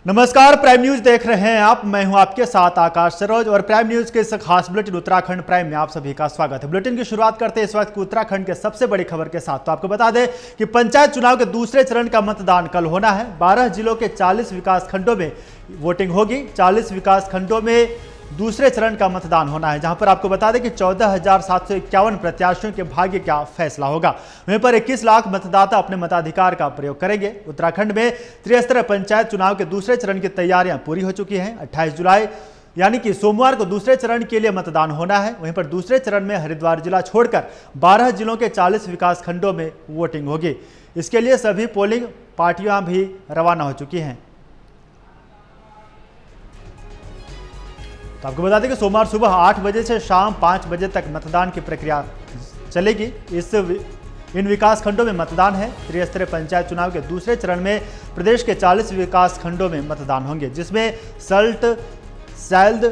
नमस्कार, prime news देख रहे हैं आप। मैं हूं आपके साथ आकाश सरोज और प्राइम न्यूज के इस खास बुलेटिन उत्तराखंड प्राइम में आप सभी का स्वागत है। बुलेटिन की शुरुआत करते हैं इस वक्त उत्तराखंड के सबसे बड़ी खबर के साथ। तो आपको बता दें कि पंचायत चुनाव के दूसरे चरण का मतदान कल होना है। 12 जिलों के 40 विकास खंडों में वोटिंग होगी। 40 विकास खंडों में दूसरे चरण का मतदान होना है, जहां पर आपको बता दें कि 14,751 प्रत्याशियों के भाग्य का फैसला होगा। वहीं पर 21 लाख मतदाता अपने मताधिकार का प्रयोग करेंगे। उत्तराखंड में त्रिस्तरीय पंचायत चुनाव के दूसरे चरण की तैयारियां पूरी हो चुकी हैं। 28 जुलाई यानी कि सोमवार को दूसरे चरण के लिए मतदान होना है। वहीं पर दूसरे चरण में हरिद्वार जिला छोड़कर 12 जिलों के 40 विकास खंडों में वोटिंग होगी। इसके लिए सभी पोलिंग पार्टियां भी रवाना हो चुकी हैं। तो आपको बता दें कि सोमवार सुबह 8 बजे से शाम 5 बजे तक मतदान की प्रक्रिया चलेगी। इन विकास खंडों में मतदान है। त्रिस्तरीय पंचायत चुनाव के दूसरे चरण में प्रदेश के 40 विकास खंडों में मतदान होंगे, जिसमें सल्ट, सैल्द,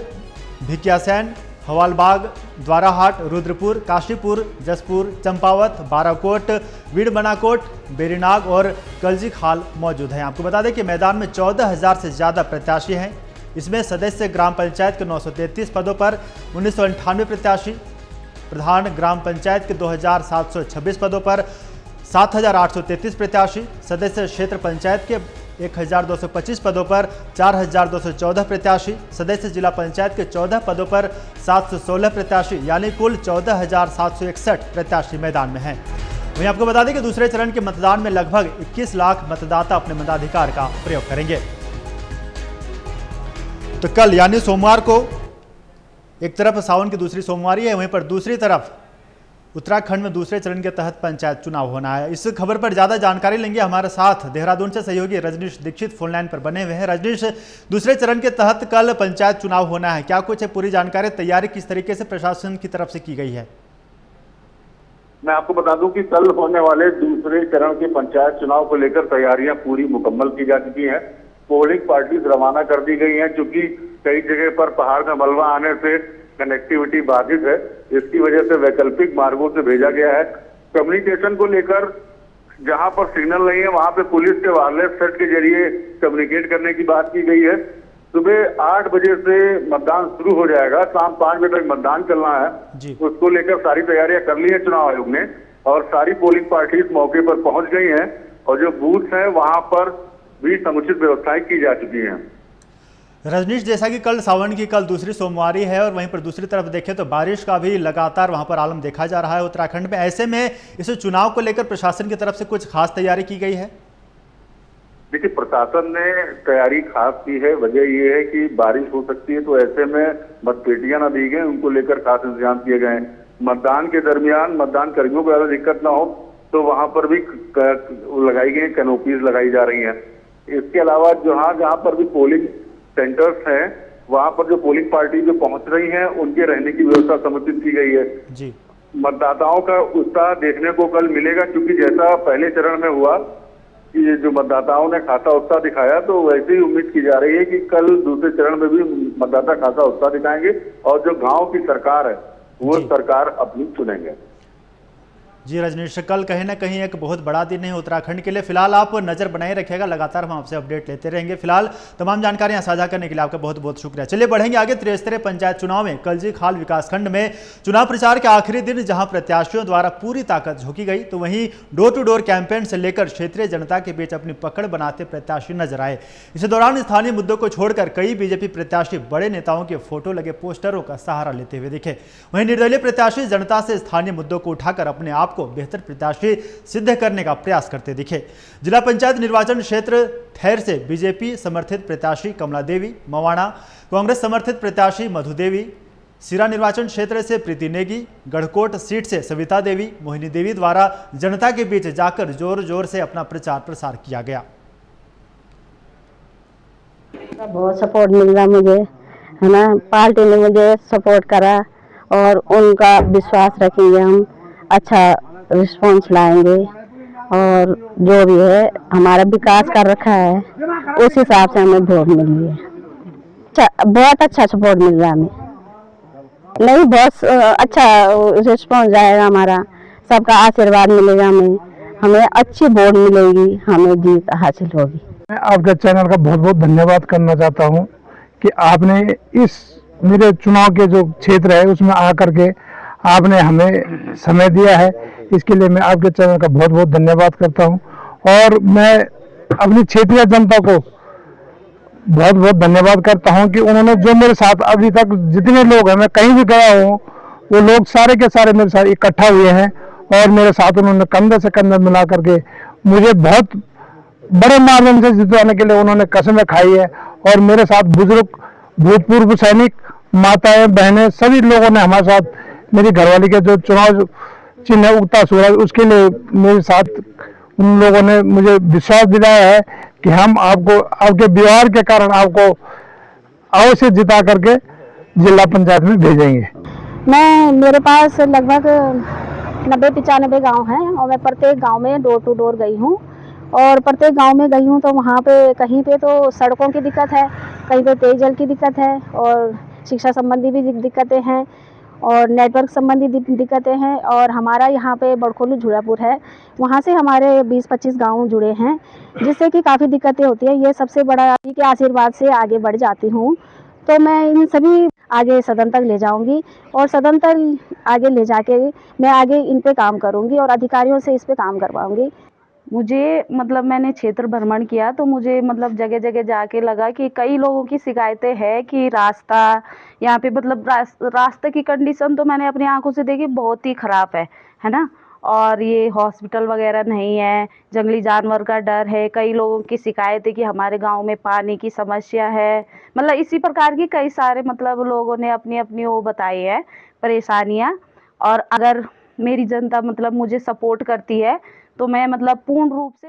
भिकियासैन, हवालबाग, द्वाराहाट, रुद्रपुर, काशीपुर, जसपुर, चंपावत, बाराकोट, वीरबनाकोट, बेरीनाग और कलजी खाल मौजूद हैं। आपको बता दें कि मैदान में 14,000 से ज़्यादा प्रत्याशी हैं। इसमें सदस्य ग्राम पंचायत के 933 पदों पर 1998 प्रत्याशी, प्रधान ग्राम पंचायत के 2,726 पदों पर 7,833 प्रत्याशी, सदस्य क्षेत्र पंचायत के 1,225 पदों पर 4,214 प्रत्याशी, सदस्य जिला पंचायत के 14 पदों पर 716 प्रत्याशी, यानी कुल 14,761 प्रत्याशी मैदान में हैं। वहीं आपको बता दें कि दूसरे चरण के मतदान में लगभग 21 लाख मतदाता अपने मताधिकार का प्रयोग करेंगे। तो कल यानी सोमवार को एक तरफ सावन की दूसरी सोमवारी है, वहीं पर दूसरी तरफ उत्तराखंड में दूसरे चरण के तहत पंचायत चुनाव होना है। इस खबर पर ज्यादा जानकारी लेंगे हमारे साथ देहरादून से सहयोगी रजनीश दीक्षित फोन लाइन पर बने हुए हैं। रजनीश, दूसरे चरण के तहत कल पंचायत चुनाव होना है, क्या कुछ है पूरी जानकारी? तैयारी किस तरीके से प्रशासन की तरफ से की गई है? मैं आपको बता दूं कि कल होने वाले दूसरे चरण के पंचायत चुनाव को लेकर तैयारियां पूरी मुकम्मल की जा चुकी हैं। पोलिंग पार्टीज रवाना कर दी गई हैं, क्योंकि कई जगह पर पहाड़ में मलबा आने से कनेक्टिविटी बाधित है। इसकी वजह से वैकल्पिक मार्गों से भेजा गया है। कम्युनिकेशन को लेकर जहां पर सिग्नल नहीं है वहां पे पुलिस के वायरलेस सेट के जरिए कम्युनिकेट करने की बात की गई है। सुबह 8 बजे से मतदान शुरू हो जाएगा, शाम 5 बजे तक मतदान चलना है। उसको लेकर सारी तैयारियां कर ली है चुनाव आयोग ने, और सारी पोलिंग पार्टीज मौके पर पहुंच गई हैं, और जो बूथ है वहां पर भी समुचित व्यवस्थाएं की जा चुकी हैं। रजनीश, जैसा कि कल सावन की कल दूसरी सोमवारी है और वहीं पर दूसरी तरफ देखें तो बारिश का भी लगातार वहां पर आलम देखा जा रहा है उत्तराखंड में। ऐसे में इस चुनाव को लेकर प्रशासन की तरफ से कुछ खास तैयारी की गई है? देखिए, प्रशासन ने तैयारी खास की है। वजह ये है कि बारिश हो सकती है, तो ऐसे में मतपेटियां न दी गई, उनको लेकर खास इंतजाम किए गए हैं। मतदान के दरमियान मतदान कर्मियों को ज्यादा दिक्कत ना हो तो वहां पर भी लगाई गई कैनोपीज लगाई जा रही हैं। इसके अलावा जहां पर भी पोलिंग सेंटर्स हैं वहां पर जो पोलिंग पार्टी जो पहुंच रही हैं उनके रहने की व्यवस्था समुचित की गई है जी। मतदाताओं का उत्साह देखने को कल मिलेगा, क्योंकि जैसा पहले चरण में हुआ कि जो मतदाताओं ने खासा उत्साह दिखाया, तो वैसे ही उम्मीद की जा रही है कि कल दूसरे चरण में भी मतदाता खासा उत्साह दिखाएंगे और जो गाँव की सरकार है वो सरकार अपनी चुनेंगे। जी रजनीश, कल कहीं ना कहीं एक बहुत बड़ा दिन है उत्तराखंड के लिए। फिलहाल आप नजर बनाए रखिएगा, लगातार हम आपसे अपडेट लेते रहेंगे। फिलहाल तमाम जानकारियां साझा करने के लिए आपका बहुत बहुत शुक्रिया। चलिए बढ़ेंगे आगे। त्रिस्तरीय पंचायत चुनाव में कलजी खाल विकासखंड में चुनाव प्रचार के आखिरी दिन जहां प्रत्याशियों द्वारा पूरी ताकत झोंकी गई, तो वहीं डोर टू डोर कैंपेन से लेकर क्षेत्रीय जनता के बीच अपनी पकड़ बनाते प्रत्याशी नजर आए। इसी दौरान स्थानीय मुद्दों को छोड़कर कई बीजेपी प्रत्याशी बड़े नेताओं के फोटो लगे पोस्टरों का सहारा लेते हुए दिखे। वहीं निर्दलीय प्रत्याशी जनता से स्थानीय मुद्दों को उठाकर अपने आप को बेहतर प्रत्याशी सिद्ध करने का प्रयास करते दिखे। जिला पंचायत निर्वाचन क्षेत्र थैर से बीजेपी समर्थित प्रत्याशी कमला देवी, मवाना कांग्रेस समर्थित प्रत्याशी मधु देवी, सिरा निर्वाचन क्षेत्र से प्रीति नेगी, गढ़कोट सीट से सविता देवी, मोहिनी देवी द्वारा जनता के बीच जाकर जोर जोर से अपना प्रचार प्रसार किया गया। बहुत सपोर्ट मिल रहा मुझे, है ना। पार्टी ने मुझे सपोर्ट करा और उनका विश्वास रखेंगे, हम अच्छा रिस्पॉन्स लाएंगे और जो भी है हमारा विकास कर रखा है उस हिसाब से हमें वोट मिल रही है। बहुत अच्छा सपोर्ट मिल रहा है हमें, नहीं बहुत अच्छा रिस्पॉन्स जाएगा हमारा, सबका आशीर्वाद मिलेगा हमें अच्छी वोट मिलेगी, हमें जीत हासिल होगी। मैं आपके चैनल का बहुत बहुत धन्यवाद करना चाहता हूं कि आपने इस मेरे चुनाव के जो क्षेत्र है उसमें आकर के आपने हमें समय दिया है। इसके लिए मैं आपके चैनल का बहुत बहुत धन्यवाद करता हूं और मैं अपनी क्षेत्रीय जनता को बहुत बहुत धन्यवाद करता हूं कि उन्होंने जो मेरे साथ अभी तक जितने लोग हैं, मैं कहीं भी गया हूं, वो लोग सारे के सारे मेरे साथ इकट्ठा हुए हैं और मेरे साथ उन्होंने कंधे से कंधा मिला करके मुझे बहुत बड़े माध्यम से जितवाने के लिए उन्होंने कसमें खाई है। और मेरे साथ बुजुर्ग, भूतपूर्व सैनिक, माताएं, बहनें, सभी लोगों ने हमारे साथ, मेरी घरवाली के जो चुनाव चिन्ह है उगता सूरज, उसके लिए मेरे साथ उन लोगों ने मुझे विश्वास दिलाया है कि हम आपको आपके व्यवहार के कारण आपको अवश्य जिता करके जिला पंचायत में भेजेंगे। मेरे पास लगभग 90-95 गांव हैं और मैं प्रत्येक गांव में डोर टू डोर गई हूं और प्रत्येक गांव में गई हूं तो वहां पे कहीं पे तो सड़कों की दिक्कत है, कहीं पे पेयजल की दिक्कत है और शिक्षा संबंधी भी दिक्कतें हैं और नेटवर्क संबंधी दिक्कतें हैं। और हमारा यहाँ पे बड़खोलू झूलापुर है, वहाँ से हमारे 20-25 गांव जुड़े हैं जिससे कि काफ़ी दिक्कतें होती हैं। ये सबसे बड़ा के आशीर्वाद से आगे बढ़ जाती हूँ, तो मैं इन सभी आगे सदन तक ले जाऊंगी और सदन तक आगे ले जाके मैं आगे इन पे काम करूंगी और अधिकारियों से इस पे काम करवाऊंगी। मुझे मैंने क्षेत्र भ्रमण किया तो मुझे जगह जगह जाके लगा कि कई लोगों की शिकायतें हैं कि रास्ता यहाँ पे रास्ते की कंडीशन तो मैंने अपनी आंखों से देखी, बहुत ही ख़राब है ना। और ये हॉस्पिटल वगैरह नहीं है, जंगली जानवर का डर है, कई लोगों की शिकायत है कि हमारे गांव में पानी की समस्या है। इसी प्रकार की कई सारे लोगों ने अपनी अपनी वो बताई है परेशानियां। और अगर मेरी जनता मुझे सपोर्ट करती है तो मैं पूर्ण रूप से।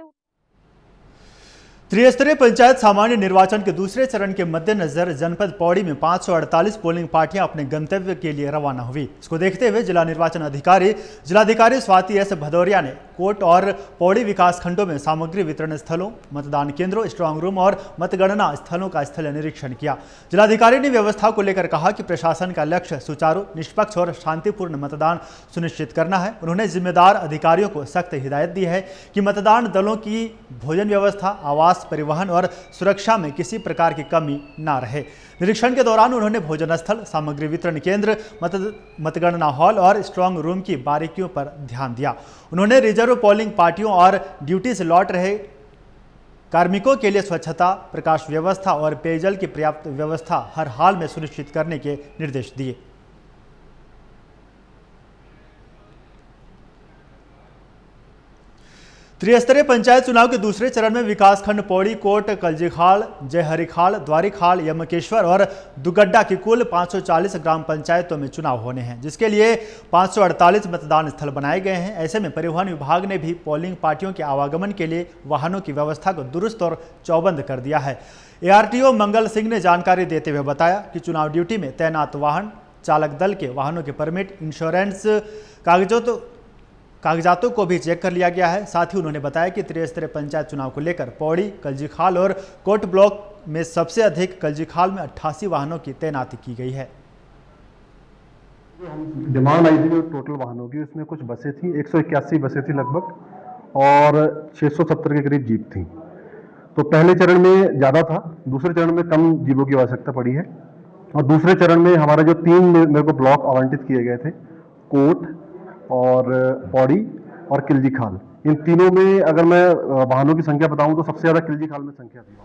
त्रिस्तरीय पंचायत सामान्य निर्वाचन के दूसरे चरण के मद्देनजर जनपद पौड़ी में 548 पोलिंग पार्टियां अपने गंतव्य के लिए रवाना हुई। इसको देखते हुए जिला निर्वाचन अधिकारी जिलाधिकारी स्वाति एस भदौरिया ने कोट और पौड़ी विकास खंडों में सामग्री वितरण स्थलों, मतदान केंद्रों, स्ट्रांग रूम और मतगणना स्थलों का स्थल निरीक्षण किया। जिलाधिकारी ने व्यवस्था को लेकर कहा कि प्रशासन का लक्ष्य सुचारू, निष्पक्ष और शांतिपूर्ण मतदान सुनिश्चित करना है। उन्होंने जिम्मेदार अधिकारियों को सख्त हिदायत दी है कि मतदान दलों की भोजन व्यवस्था, आवास, परिवहन और सुरक्षा में किसी प्रकार की कमी ना रहे। निरीक्षण के दौरान उन्होंने भोजन स्थल, सामग्री वितरण केंद्र, मतगणना हॉल और स्ट्रांग रूम की बारीकियों पर ध्यान दिया। उन्होंने रिजर्व पोलिंग पार्टियों और ड्यूटी से लौट रहे कार्मिकों के लिए स्वच्छता, प्रकाश व्यवस्था और पेयजल की पर्याप्त व्यवस्था हर हाल में सुनिश्चित करने के निर्देश दिए। त्रिस्तरीय पंचायत चुनाव के दूसरे चरण में विकासखंड पौड़ी, कोट, कलजीखाल, जयहरीखाल, द्वारीखाल, यमकेश्वर और दुगड्डा की कुल 540 ग्राम पंचायतों में चुनाव होने हैं, जिसके लिए 548 मतदान स्थल बनाए गए हैं। ऐसे में परिवहन विभाग ने भी पोलिंग पार्टियों के आवागमन के लिए वाहनों की व्यवस्था को दुरुस्त और चौबंद कर दिया है। ARTO मंगल सिंह ने जानकारी देते हुए बताया कि चुनाव ड्यूटी में तैनात वाहन चालक दल के वाहनों के परमिट, इंश्योरेंस कागजातों को भी चेक कर लिया गया है। साथ ही उन्होंने बताया कि त्रिस्तरीय पंचायत चुनाव को लेकर पौड़ी, कलजीखाल और कोट ब्लॉक में सबसे अधिक कलजीखाल में 88 वाहनों की तैनाती की गई है। डिमांड आई थी जो टोटल वाहनों की, उसमें कुछ बसें थी, 181 बसें थी लगभग और 670 के करीब जीप थी। तो पहले चरण में ज़्यादा था, दूसरे चरण में कम जीपों की आवश्यकता पड़ी है। और दूसरे चरण में हमारे जो 3 मेरे को ब्लॉक आवंटित किए गए थे, कोट और पौड़ी और किलजीखाल, इन तीनों में अगर मैं वाहनों की संख्या बताऊं तो सबसे ज्यादा किलजीखाल में संख्या थी।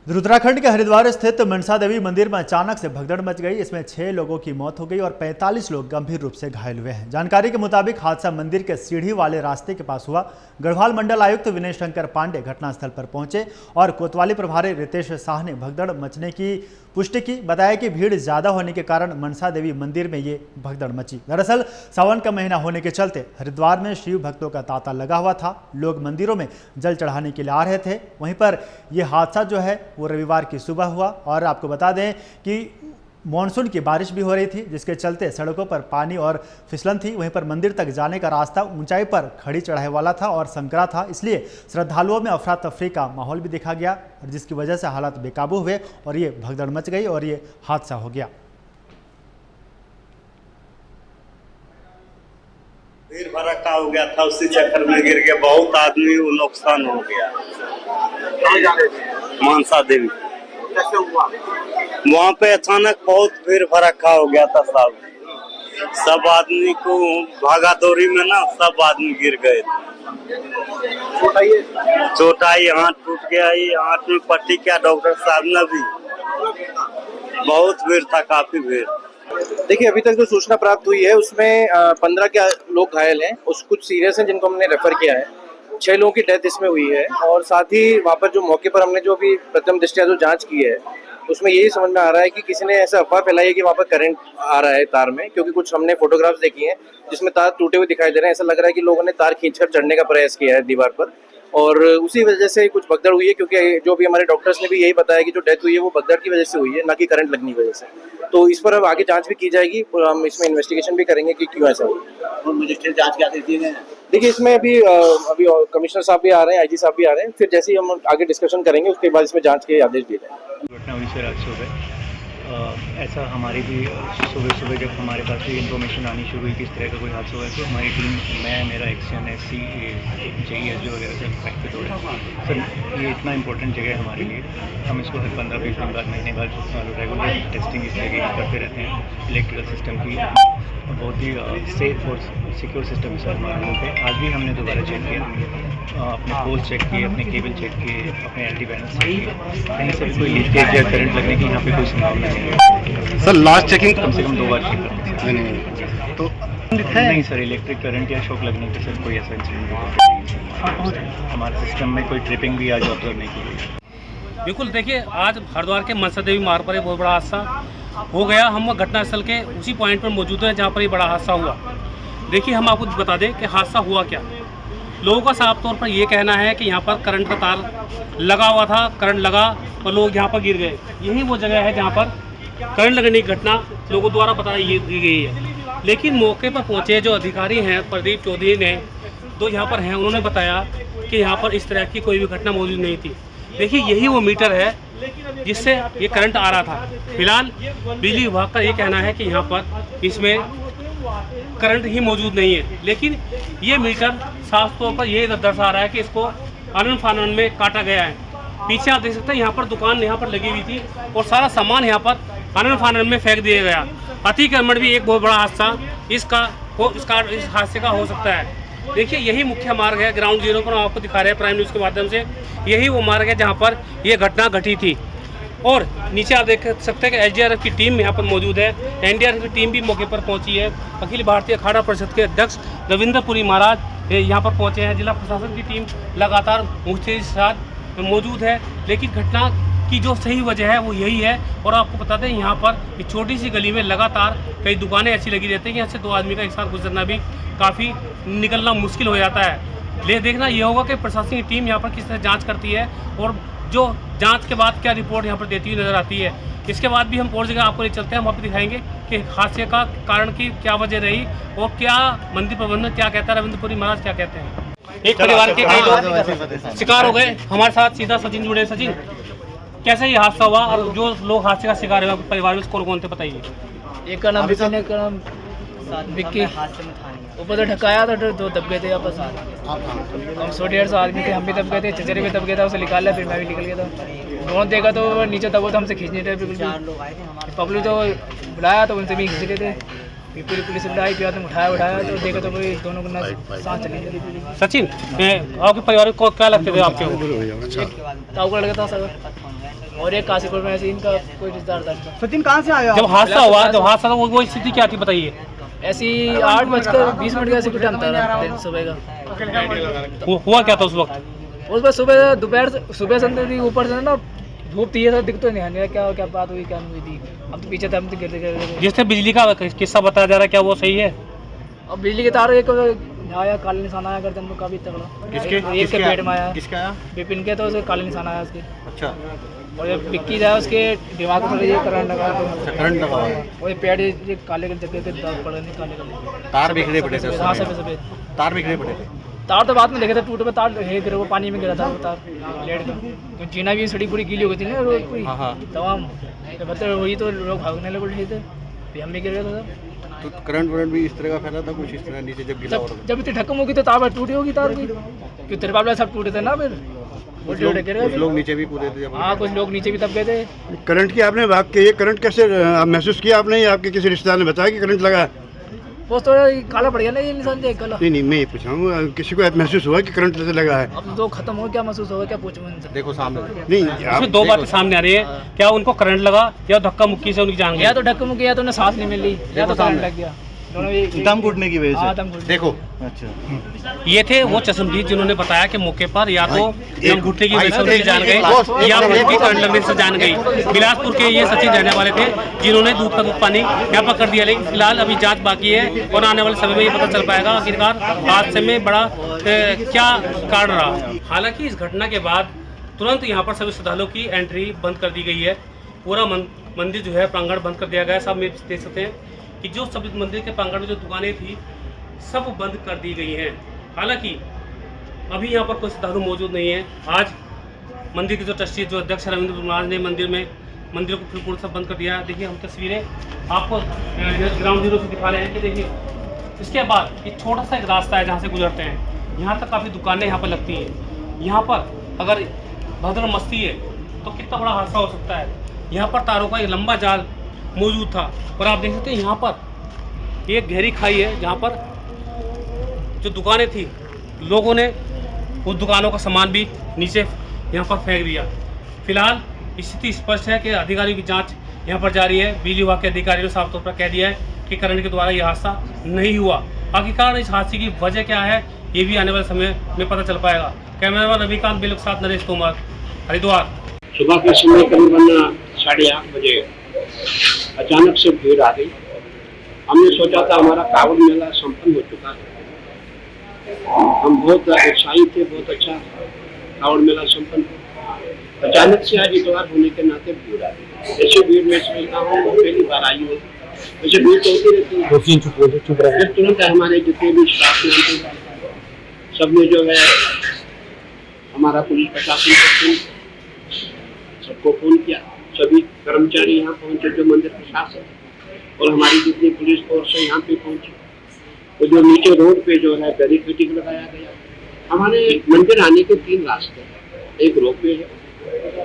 उत्तराखंड के हरिद्वार स्थित मनसा देवी मंदिर में अचानक से भगदड़ मच गई। इसमें 6 लोगों की मौत हो गई और 45 लोग गंभीर रूप से घायल हुए हैं। जानकारी के मुताबिक हादसा मंदिर के सीढ़ी वाले रास्ते के पास हुआ। गढ़वाल मंडल आयुक्त विनय शंकर पांडे घटनास्थल पर पहुंचे और कोतवाली प्रभारी रितेश शाह ने भगदड़ मचने की पुष्टि की। बताया कि भीड़ ज्यादा होने के कारण मनसा देवी मंदिर में ये भगदड़ मची। दरअसल सावन का महीना होने के चलते हरिद्वार में शिव भक्तों का तांता लगा हुआ था। लोग मंदिरों में जल चढ़ाने के लिए आ रहे थे। वहीं पर यह हादसा जो है वो रविवार की सुबह हुआ और आपको बता दें कि मॉनसून की बारिश भी हो रही थी, जिसके चलते सड़कों पर पानी और फिसलन थी। वहीं पर मंदिर तक जाने का रास्ता ऊंचाई पर खड़ी चढ़ाई वाला था और संकरा था, इसलिए श्रद्धालुओं में अफरा तफरी का माहौल भी देखा गया, जिसकी वजह से हालात बेकाबू हुए और ये भगदड़ मच गई और ये हादसा हो गया। भीड़ भड़का हो गया था, उसी चक्कर में गिर गया, बहुत आदमी को नुकसान हो गया। मानसा देवी कैसे हुआ? वहाँ पे अचानक बहुत भीड़ भड़का हो गया था साहब, सब आदमी को भागा दौड़ी में ना सब आदमी गिर गए थे। चोट आई, हाथ टूट गया, हाथ में पट्टी किया डॉक्टर साहब ने भी। बहुत भीड़ था, काफी भीड़। देखिए, अभी तक जो सूचना प्राप्त हुई है उसमें 15 के लोग घायल हैं, उस कुछ सीरियस हैं जिनको हमने रेफर किया है। 6 लोगों की डेथ इसमें हुई है और साथ ही वहाँ पर जो मौके पर हमने जो भी प्रथम दृष्टया जो जांच की है उसमें यही समझ में आ रहा है कि किसी ने ऐसा अफवाह फैलाई है कि वहाँ पर करंट आ रहा है तार में, क्योंकि कुछ हमने फोटोग्राफ्स देखी हैं जिसमें तार टूटे हुए दिखाई दे रहे हैं। ऐसा लग रहा है कि लोगों ने तार खींचकर चढ़ने का प्रयास किया है दीवार पर और उसी वजह से कुछ भगदड़ हुई है, क्योंकि जो भी हमारे डॉक्टर्स ने भी यही बताया कि जो डेथ हुई है वो भगदड़ की वजह से हुई है, ना कि करंट लगने की वजह से। तो इस पर अब आगे जांच भी की जाएगी और हम इसमें इन्वेस्टिगेशन भी करेंगे कि क्यों ऐसा हुआ। और मजिस्ट्रेट जांच क्या देती है? देखिए, इसमें अभी कमिश्नर साहब भी आ रहे हैं, आईजी साहब भी आ रहे हैं, फिर जैसे ही हम आगे डिस्कशन करेंगे उसके बाद इसमें जांच के आदेश दिए जाएंगे। घटना हुई सर आज सुबह, ऐसा हमारी भी सुबह जब हमारे पास भी इन्फॉर्मेशन आनी शुरू हुई कि इस तरह का कोई हादसा हुआ है तो हमारी टीम, मैं, मेरा एक्शन एससी JESG वगैरह से फाइट पे दौड़े। सर ये इतना इंपॉर्टेंट जगह है हमारे लिए, हम इसको हर 15-20 दिन बाद, महीने बाद रेगुलर टेस्टिंग इस जगह की करते रहते हैं। इलेक्ट्रिकल सिस्टम की बहुत ही सेफ और सिक्योर सिस्टम है सर हमारे यहाँ पे। आज भी हमने दोबारा चेक किया, अपने पोल्स चेक किए, अपने केबल चेक किए, अपने एंटी पैनल्स चेक किए, कहीं से भी कोई लीकेज या करंट लगने की यहाँ पे कोई संभावना नहीं है। सर लास्ट चेकिंग कम से कम 2 बार चेक करते हैं तो नहीं सर, इलेक्ट्रिक करंट या शॉक लगने के सर कोई ऐसा इंसिडेंट नहीं है। हमारे सिस्टम में कोई ट्रिपिंग भी आज ऑब्जर्व नहीं की गई। बिल्कुल, देखिए आज हरिद्वार के मनसा देवी मार्ग पर एक बहुत बड़ा हादसा हो गया। हम घटनास्थल के उसी पॉइंट पर मौजूद हैं जहाँ पर ये बड़ा हादसा हुआ। देखिए, हम आपको बता दें कि हादसा हुआ क्या। लोगों का साफ तौर पर ये कहना है कि यहाँ पर करंट का तार लगा हुआ था, करंट लगा और लोग यहाँ पर गिर गए। यही वो जगह है जहाँ पर करंट लगने की घटना लोगों द्वारा बताई गई है। लेकिन मौके पर पहुँचे जो अधिकारी हैं, प्रदीप चौधरी ने तो यहाँ पर हैं, उन्होंने बताया कि यहाँ पर इस तरह की कोई भी घटना मौजूद नहीं थी। देखिए, यही वो मीटर है जिससे ये करंट आ रहा था। फिलहाल बिजली विभाग का ये कहना है कि यहाँ पर इसमें करंट ही मौजूद नहीं है, लेकिन ये मीटर साफ तौर पर ये दर्शा रहा है कि इसको आनन फानन में काटा गया है। पीछे आप देख सकते हैं, यहाँ पर दुकान यहाँ पर लगी हुई थी और सारा सामान यहाँ पर आनन फानन में फेंक दिया गया। अतिक्रमण भी एक बहुत बड़ा हादसा इस हादसे का हो सकता है। देखिए, यही मुख्य मार्ग है, ग्राउंड जीरो पर आपको दिखा रहे हैं प्राइम न्यूज़ के माध्यम से। यही वो मार्ग है जहाँ पर ये घटना घटी थी और नीचे आप देख सकते हैं कि SDRF की टीम यहाँ पर मौजूद है। NDRF की टीम भी मौके पर पहुँची है। अखिल भारतीय अखाड़ा परिषद के अध्यक्ष रविंद्र पुरी महाराज यहाँ पर पहुँचे हैं। जिला प्रशासन की टीम लगातार मुस्तैदी के साथ मौजूद है। लेकिन घटना की जो सही वजह है वो यही है। और आपको बता दें, यहाँ पर एक छोटी सी गली में लगातार कई दुकानें ऐसी लगी रहती हैं कि यहाँ से 2 आदमी का एक साथ गुजरना भी काफ़ी निकलना मुश्किल हो जाता है। ले देखना ये होगा कि प्रशासनिक टीम यहाँ पर किस तरह जांच करती है और जो जांच के बाद क्या रिपोर्ट यहाँ पर देती हुई नजर आती है। इसके बाद भी हम और जगह आपको ले चलते हैं, वहाँ पर दिखाएंगे कि हादसे का कारण की क्या वजह रही और क्या मंदिर प्रबंधन क्या कहता है, रविंद्रपुरी महाराज क्या कहते हैं। एक परिवार के कई लोग शिकार हो गए। हमारे साथ सीधा सचिन जुड़े। सचिन, कैसे ये हादसा हुआ और जो लोग हादसे का शिकार हुए परिवार में कौन कौन थे बताइए। एक का नाम विपिन, एक का नाम विक्की। ऊपर से ढकाया तो 2 दब गए थे आपस में। हम 100-150 आदमी थे, हम भी दब गए थे, चचेरे भी दब गया था, उसे निकाल लिया, फिर मैं भी निकल गया था। दोनों देखा तो नीचे दबो तो हमसे खींचने थे बिल्कुल। पब्लिक तो बुलाया तो उनसे भी खींच रहे थे, फिर पूरी पुलिस बुलाई, फिर आदमी उठाया तो देखा तो भाई दोनों को सांस चली गई। सचिन, आपके परिवार को क्या लगते थे आपके? ताऊ का लड़का था सर और एक काशीपुर में ऐसे इनका कोई रिश्तेदार था। सचिन कहाँ से आया? जब हादसा हुआ वो स्थिति क्या थी बताइए। ऐसी 8:20 का ऐसे टाइम था सुबह का। हुआ क्या था उस वक्त? उस पर सुबह से ऊपर से ना धूप थी, ऐसा दिखता नहीं है क्या बात हुई, क्या नहीं हुई थी। हम तो पीछे थे, हम तो गिरते। जिससे बिजली का किस्सा बताया जा रहा है, क्या वो सही है? और बिजली के तार एक आया, काले निशान आया गर्दन में काफी तगड़ा। किसके पेट में आया? किसका आया? विपिन के, तो उसे काले निशान आया उसके। अच्छा। और ये विक्की था, उसके दिमाग पर ये करंट लगा। करंट लगा और ये पेड़ ये काले के जगह के दाग पड़े नहीं, काले तार बिखरे पड़े थे। हाँ, सफेद तार बिखरे पड़े थे। तार तो बाद में देखे थे, टूटे पे तार गिरा, वो पानी में गिरा था वो तार लेट का। तो जीना भी सड़ी पूरी गीली हो गई थी ना रोड पूरी तमाम। तो बता हुई तो लोग भागने लगे थे, फिर हम भी गिर गए थे। तो करंट भी इस तरह का फैला था, कुछ इस तरह नीचे जब गिरा हो रहा था। जब इतनी ढक्कम होगी तो तार टूटी होगी, तार की क्यों तेरे बाबला सब टूटे थे ना, फिर कुछ लोग नीचे भी कूदे थे। हाँ, कुछ लोग नीचे भी दब गए थे। करंट की आपने बात की, ये करंट कैसे महसूस किया आपने, या आपके किसी रिश्तेदार ने बताया कि करंट लगा है? वो थोड़ा काला पड़ गया ना ये निशान, देख काला। नहीं, मैं ये पूछा हूँ, किसी को महसूस हुआ कि करंट कैसे लगा है? अब तो खत्म हो, क्या महसूस होगा, क्या पूछूं इनसे। देखो सामने नहीं, इसमें दो बातें सामने आ रही है, क्या उनको करंट लगा या धक्का मुक्की से उनकी जान गई? या तो ढक्कम मुक्की, या तो उन्हें सांस नहीं मिल रही, या तो करंट लग गया, दोनों ही दम घुटने की वजह हाँ, से। दम घुटने। देखो ये थे वो चश्मदीद जिन्होंने बताया कि मौके पर या तो दम घुटने की वजह से उनकी जान गई या उनकी करंट लगने से जान गई। बिलासपुर के ये सचिन रहने वाले थे जिन्होंने दूध का दूध पानी यहाँ पर कर दिया, लेकिन फिलहाल अभी जांच बाकी है और आने वाले समय में ये पता चल पाएगा आखिरकार हादसे में बड़ा क्या कारण रहा। हालांकि इस घटना के बाद तुरंत यहाँ पर सभी श्रद्धालुओं की एंट्री बंद कर दी गई है। पूरा मंदिर जो है प्रांगण बंद कर दिया गया है। सब में देख सकते हैं कि जो सब मंदिर के प्रांगण में जो दुकानें थी सब बंद कर दी गई हैं। हालांकि अभी यहाँ पर कोई श्रद्धालु मौजूद नहीं है। आज मंदिर के जो ट्रस्टी जो अध्यक्ष रविंद्र महाराज ने मंदिर को फिर पूर्ण सब बंद कर दिया है। देखिए हम तस्वीरें आपको ग्राउंड जीरो से दिखा रहे हैं कि देखिए इसके बाद एक छोटा सा एक रास्ता है जहाँ से गुजरते हैं, यहाँ तक काफ़ी दुकानें यहाँ पर लगती हैं। यहाँ पर अगर भद्र मस्ती है तो कितना बड़ा हादसा हो सकता है। यहाँ पर तारों का एक लंबा जाल मौजूद था और आप देख सकते हैं यहाँ पर एक गहरी खाई है जहाँ पर जो दुकानें थी लोगों ने उस दुकानों का सामान भी नीचे यहाँ पर फेंक दिया। फिलहाल स्थिति स्पष्ट है कि अधिकारियों की जांच यहाँ पर जारी है। बिजली विभाग के अधिकारियों ने साफ तौर पर कह दिया है कि करंट के द्वारा यह हादसा नहीं हुआ। आखिरकार इस हादसे की वजह क्या है ये भी आने वाले समय में पता चल पाएगा। कैमरामैन रविकांत बेलुक साथ नरेश तोमर, हरिद्वार। सुबह के समय करीबन 8:30 बजे अचानक से भीड़ आ गई। हमने सोचा था हमारा कावड़ मेला संपन्न हो चुका है, हम बहुत उत्साहित थे, बहुत अच्छा कावड़ मेला संपन्न। अचानक से आज इतवार होने के नाते भीड़ आ गई। ऐसी भीड़ में समझता हूँ पहली बार आई हूँ, वैसे भीड़ तो होती रहती है। तुरंत हमारे जितने भी स्टाफ थे सबने जो है हमारा पुलिस प्रशासन सबको फोन किया। सभी कर्मचारी यहाँ पहुंचे जो मंदिर प्रशासन और हमारी जितनी पुलिस फोर्स है यहाँ पे पहुंची। तो जो नीचे रोड पे जो है बैरिकेडिंग लगाया गया। हमारे मंदिर आने के 3 रास्ते हैं, एक रोपवे है,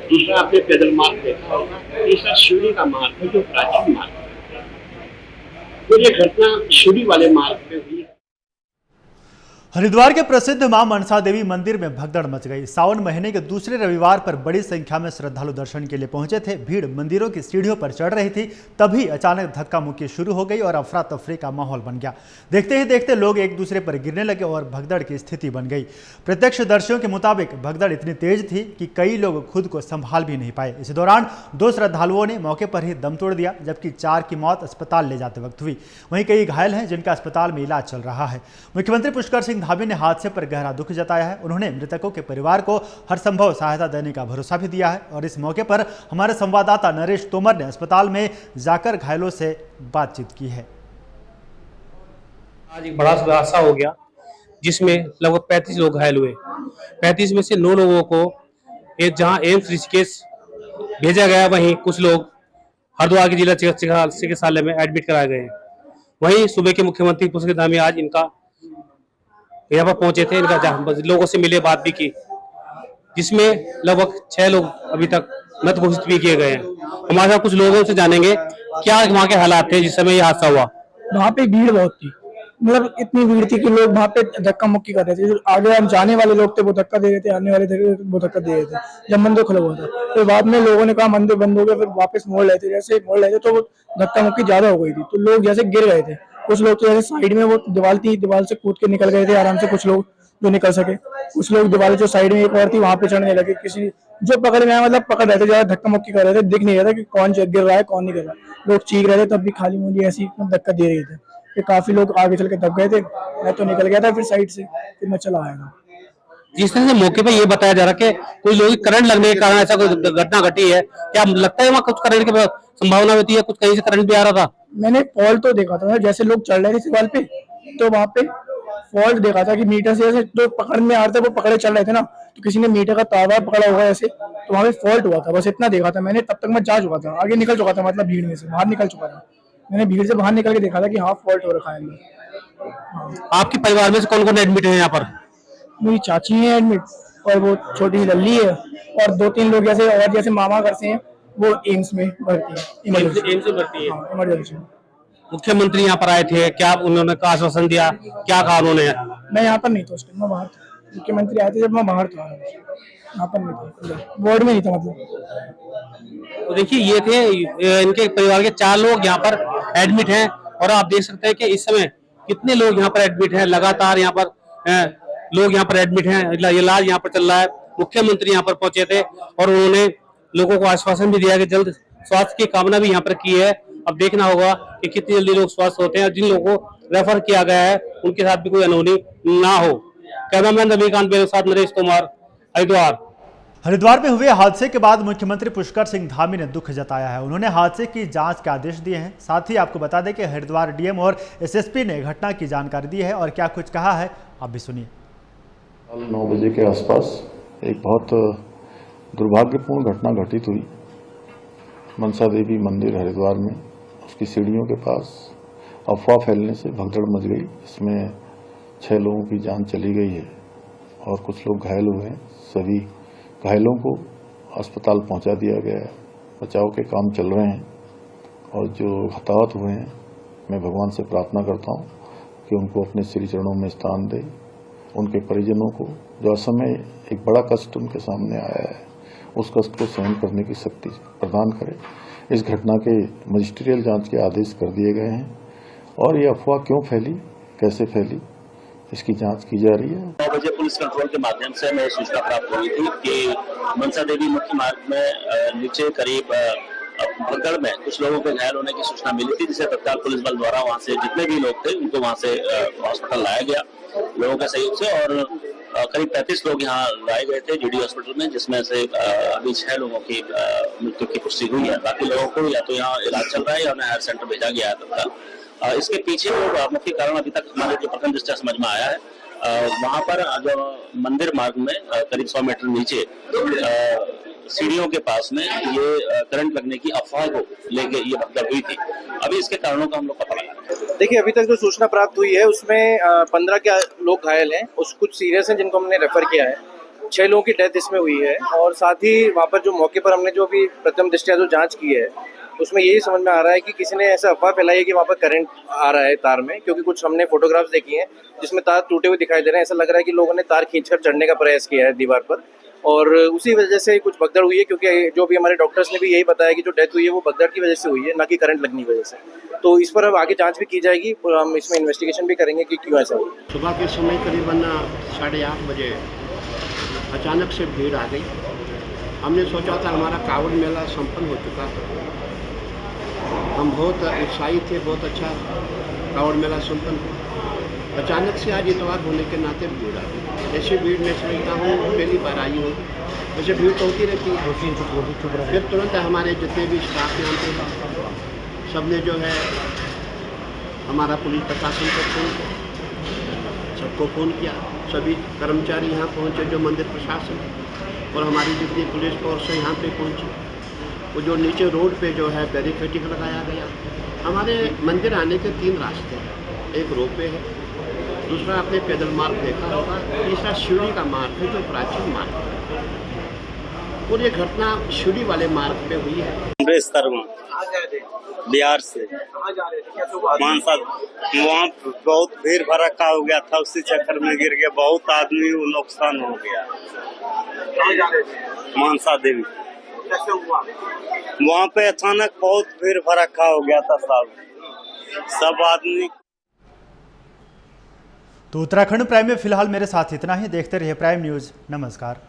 दूसरा आपने पैदल मार्ग देखा होगा, तीसरा सीढ़ी का मार्ग है जो प्राचीन मार्ग है। तो ये घटना सीढ़ी वाले मार्ग पे हुई। हरिद्वार के प्रसिद्ध मां मनसा देवी मंदिर में भगदड़ मच गई। सावन महीने के दूसरे रविवार पर बड़ी संख्या में श्रद्धालु दर्शन के लिए पहुंचे थे। भीड़ मंदिरों की सीढ़ियों पर चढ़ रही थी, तभी अचानक धक्का मुक्की शुरू हो गई और अफरा तफरी का माहौल बन गया। देखते ही देखते लोग एक दूसरे पर गिरने लगे और भगदड़ की स्थिति बन गई। प्रत्यक्षदर्शियों के मुताबिक भगदड़ इतनी तेज थी कि कई लोग खुद को संभाल भी नहीं पाए। इसी दौरान 2 श्रद्धालुओं ने मौके पर ही दम तोड़ दिया, जबकि 4 की मौत अस्पताल ले जाते वक्त हुई। वहीं कई घायल हैं जिनका अस्पताल में इलाज चल रहा है। मुख्यमंत्री पुष्कर सिंह धामी ने हादसे पर गहरा दुख जताया है। उन्होंने मृतकों के परिवार को हर संभव सहायता देने का भरोसा भी दिया है। और इस मौके पर हमारे संवाददाता नरेश तोमर ने अस्पताल में जाकर घायलों से बातचीत की है। आज एक बड़ा हादसा हो गया जिसमें लगभग 35 लोग घायल हुए। 35 में से 9 लोगों को जहां एम्स ऋषिकेश भेजा गया, वहीं कुछ लोग हरिद्वार के जिला चिकित्सालय में एडमिट कराए गए हैं। वहीं सूबे के मुख्यमंत्री पुष्कर सिंह धामी आज इनका यहाँ पर पहुंचे थे, इनका लोगों से मिले, बात भी की, जिसमें लगभग 6 लोग अभी तक मृत घोषित भी किए गए हैं। हमारे साथ कुछ लोगों से जानेंगे क्या वहाँ के हालात थे जिस समय ये हादसा हुआ। वहाँ पे भीड़ बहुत थी, मतलब इतनी भीड़ थी कि लोग वहाँ पे धक्का मुक्की कर रहे थे। जो आगे जाने वाले लोग थे वो धक्का दे रहे थे, आने वाले थे वो धक्का दे रहे थे जब मंदिर खुला हुआ था। तो बाद में लोगों ने कहा मंदिर बंद हो गया, फिर वापस मोड़ रहे थे। जैसे मोड़ रहे थे तो वो धक्का मुक्की ज्यादा हो गई थी, तो लोग जैसे गिर गए थे। कुछ लोग तो जैसे साइड में वो दीवार थी, दीवार से कूद के निकल गए थे आराम से, कुछ लोग जो निकल सके। कुछ लोग दीवार जो साइड में एक और थी वहां पे चढ़ने लगे। किसी जो पकड़ में आया मतलब पकड़ रहे थे, ज्यादा धक्का मुक्की कर रहे थे, दिख नहीं रहा था कि कौन गिर रहा है कौन नहीं गिर रहा। लोग चीख रहे थे, तब भी खाली मुंडी ऐसी धक्का दे रहे थे। फिर काफी लोग आगे चल के दब गए थे। मैं तो निकल गया था फिर साइड से, फिर मैं चला आया था। जिस तरह से मौके पर ये बताया जा रहा है कि कुछ लोग करंट लगने के कारण ऐसा कोई घटना घटी है, क्या लगता है वहाँ कुछ करंट की संभावना होती है, कुछ कहीं से करंट भी आ रहा था? मैंने फॉल्ट तो देखा था, जैसे लोग चढ़ रहे थे दीवार पे, तो वहाँ पे फॉल्ट देखा था कि मीटर से जैसे जो पकड़ में आ रहे थे वो पकड़े चल रहे थे ना, तो किसी ने मीटर का तार पकड़ा होगा ऐसे, तो वहाँ पे फॉल्ट हुआ था। बस इतना देखा था मैंने, तब तक मैं जा चुका था, आगे निकल चुका था, मतलब भीड़ में से बाहर निकल चुका था। मैंने भीड़ से बाहर निकल के देखा था कि हाफ फॉल्ट हो रखा है अंदर। आपके परिवार में से कौन कौन एडमिट है यहाँ पर? मेरी चाची है एडमिट और वो छोटी लल्ली है और 2-3 लोग जैसे मामा घर से हैं वो एम्स में भर्ती है। एम्स में भर्ती है। इमरजेंसी। मुख्यमंत्री यहाँ पर आए थे, क्या उन्होंने का आश्वासन दिया, क्या कहा उन्होंने? मैं यहाँ पर नहीं था उस टाइम, मैं बाहर था। मुख्यमंत्री आए थे जब मैं बाहर था, यहाँ पर नहीं था, वार्ड में नहीं था मतलब। तो देखिए ये थे इनके परिवार के 4 लोग यहाँ पर एडमिट हैं और आप देख सकते हैं कि इस समय कितने लोग यहाँ पर एडमिट हैं। लगातार यहाँ पर लोग यहाँ पर एडमिट हैं, इलाज यहाँ पर चल रहा है। मुख्यमंत्री यहाँ पर पहुंचे थे और उन्होंने लोगों को आश्वासन भी दिया कि जल्द स्वास्थ्य की कामना भी यहाँ पर की है। अब देखना होगा कि कितनी जल्दी लोग स्वस्थ होते हैं और जिन लोगों को रेफर किया गया है उनके साथ भी कोई अनहोनी ना हो। कैमरामैन रविकांत के साथ नरेश कुमार, हरिद्वार। हरिद्वार में हुए हादसे के बाद मुख्यमंत्री पुष्कर सिंह धामी ने दुख जताया है। उन्होंने हादसे की जांच के आदेश दिए हैं। साथ ही आपको बता दें कि हरिद्वार डीएम और एसएसपी ने घटना की जानकारी दी है और क्या कुछ कहा है आप भी सुनिए। कल 9 बजे के आसपास एक बहुत दुर्भाग्यपूर्ण घटना घटित हुई। मनसा देवी मंदिर हरिद्वार में उसकी सीढ़ियों के पास अफवाह फैलने से भगदड़ मच गई। इसमें 6 लोगों की जान चली गई है और कुछ लोग घायल हुए हैं। सभी घायलों को अस्पताल पहुंचा दिया गया है। बचाव के काम चल रहे हैं और जो हताहत हुए हैं मैं भगवान से प्रार्थना करता हूं कि उनको अपने श्री चरणों में स्थान दे। उनके परिजनों को जो असमय एक बड़ा कष्ट उनके सामने आया है उस कष्ट को सहन करने की शक्ति प्रदान करे। इस घटना के मजिस्ट्रियल जांच के आदेश कर दिए गए हैं और ये अफवाह क्यों फैली, कैसे फैली, इसकी जांच की जा रही है। 9 बजे पुलिस कंट्रोल के माध्यम से हमें सूचना प्राप्त हुई थी कि मनसा देवी मुख्य मार्ग में नीचे करीब भगदड़ में कुछ लोगों के घायल होने की सूचना मिली थी, जिसे तत्काल पुलिस बल द्वारा वहां से जितने भी लोग थे उनको वहां से हॉस्पिटल लाया गया लोगों के सहयोग से और करीब 35 लोग यहाँ लाए गए थे जीडी हॉस्पिटल में, जिसमें से अभी 6 लोगों की मृत्यु की पुष्टि हुई है। बाकी लोगों को या तो यहाँ इलाज चल रहा है या उन्हें हायर सेंटर भेजा गया है तत्काल। इसके पीछे जो मुख्य कारण अभी तक हमारे जो प्रथम दृष्टया समझ में आया है वहां पर जो मंदिर मार्ग में करीब 100 मीटर नीचे सीढ़ियों के पास में ये करंट लगने की अफवाह को लेके ये भगदड़ हुई थी। अभी इसके कारणों का हम लोग पता लगा। देखिए अभी तक जो सूचना प्राप्त हुई है उसमें 15 के लोग घायल हैं, उस कुछ सीरियस हैं जिनको हमने रेफर किया है। 6 लोगों की डेथ इसमें हुई है और साथ ही वहाँ पर जो मौके पर हमने जो भी प्रथम दृष्टया जो जांच की है उसमें यही समझ में आ रहा है कि किसी ने ऐसा अफवाह फैलाई है कि वहाँ पर करंट आ रहा है तार में, क्योंकि कुछ हमने फोटोग्राफ्स देखी हैं जिसमें तार टूटे हुए दिखाई दे रहे हैं। ऐसा लग रहा है कि लोगों ने तार खींचकर चढ़ने का प्रयास किया है दीवार पर और उसी वजह से कुछ भगदड़ हुई है, क्योंकि जो भी हमारे डॉक्टर्स ने भी यही बताया कि जो डेथ हुई है वो भगदड़ की वजह से हुई है, ना कि करंट लगने की वजह से। तो इस पर अब आगे जांच भी की जाएगी और हम इसमें इन्वेस्टिगेशन भी करेंगे कि क्यों ऐसा हुआ। सुबह के समय करीबन 8:30 बजे अचानक से भीड़ आ गई। हमने सोचा था हमारा कावड़ मेला संपन्न हो चुका है। हम बहुत उत्साहित थे, बहुत अच्छा कावड़ मेला संपन्न हुआ। अचानक से आज इतवार होने के नाते भीड़ आ गई। ऐसी भीड़ मैं समझता हूँ पहली बार आई हो, वैसे भीड़ तो होती रहती है। फिर तुरंत हमारे जितने भी स्टाफ यहाँ पे सब ने जो है हमारा पुलिस प्रशासन को फोन किया, सबको फ़ोन किया। सभी कर्मचारी यहाँ पहुँचे जो मंदिर प्रशासन और हमारी जितनी पुलिस फोर्स है यहाँ पे पहुँची। वो जो नीचे रोड पे जो है बैरिकेडिंग लगाया गया। हमारे मंदिर आने के 3 रास्ते हैं, एक रोपवे है, दूसरा आपने पैदल मार्ग देखा होगा, तीसरा सीढ़ी का मार्ग है जो प्राचीन मार्ग है। और ये घटना सीढ़ी वाले मार्ग पे हुई है। बिहार से मानसा, वहाँ बहुत भीड़ भड़का हो गया था, उसी चक्कर में गिर गया, बहुत आदमी नुकसान हो गया। मानसा देवी वहाँ पे अचानक बहुत भीड़ भड़का हो गया था सब आदमी। तो उत्तराखंड प्राइम में फिलहाल मेरे साथ इतना ही। देखते रहिए प्राइम न्यूज़। नमस्कार।